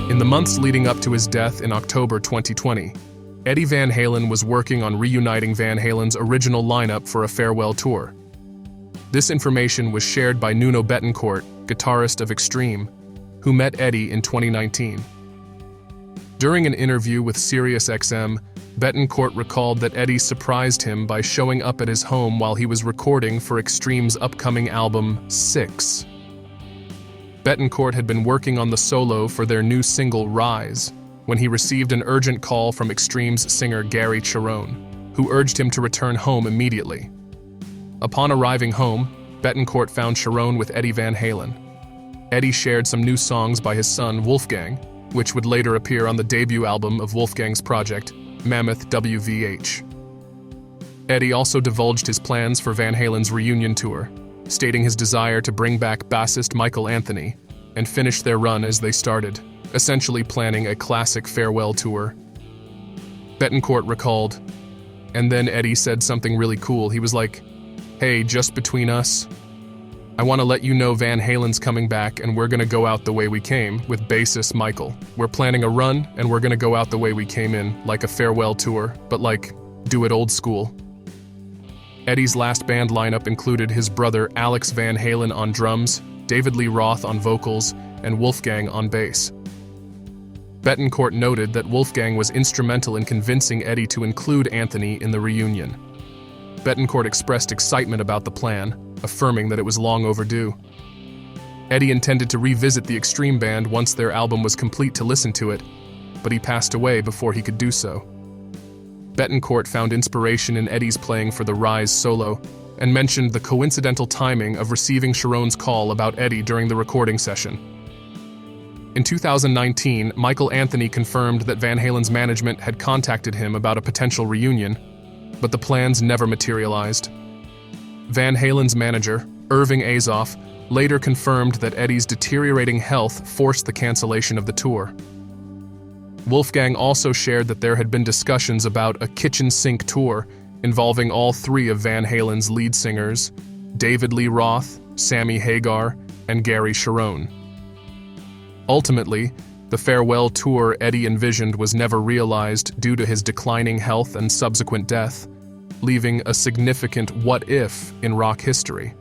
In the months leading up to his death in October 2020, Eddie Van Halen was working on reuniting Van Halen's original lineup for a farewell tour. This information was shared by Nuno Bettencourt, guitarist of Extreme, who met Eddie in 2019. During an interview with SiriusXM, Bettencourt recalled that Eddie surprised him by showing up at his home while he was recording for Extreme's upcoming album, 6. Bettencourt had been working on the solo for their new single, Rise, when he received an urgent call from Extreme's singer Gary Cherone, who urged him to return home immediately. Upon arriving home, Bettencourt found Cherone with Eddie Van Halen. Eddie shared some new songs by his son, Wolfgang, which would later appear on the debut album of Wolfgang's project, Mammoth WVH. Eddie also divulged his plans for Van Halen's reunion tour, stating his desire to bring back bassist Michael Anthony and finish their run as they started, essentially planning a classic farewell tour. Bettencourt recalled, and then Eddie said something really cool. He was like, "Hey, just between us, I want to let you know Van Halen's coming back and we're gonna go out the way we came with bassist Michael. We're planning a run and we're gonna go out the way we came in, like a farewell tour, but like, do it old school." Eddie's last band lineup included his brother Alex Van Halen on drums, David Lee Roth on vocals, and Wolfgang on bass. Bettencourt noted that Wolfgang was instrumental in convincing Eddie to include Anthony in the reunion. Bettencourt expressed excitement about the plan, affirming that it was long overdue. Eddie intended to revisit the Extreme band once their album was complete to listen to it, but he passed away before he could do so. Bettencourt found inspiration in Eddie's playing for the Rise solo and mentioned the coincidental timing of receiving Cherone's call about Eddie during the recording session. In 2019, Michael Anthony confirmed that Van Halen's management had contacted him about a potential reunion, but the plans never materialized. Van Halen's manager, Irving Azoff, later confirmed that Eddie's deteriorating health forced the cancellation of the tour. Wolfgang also shared that there had been discussions about a kitchen sink tour involving all three of Van Halen's lead singers, David Lee Roth, Sammy Hagar, and Gary Cherone. Ultimately, the farewell tour Eddie envisioned was never realized due to his declining health and subsequent death, leaving a significant what if in rock history.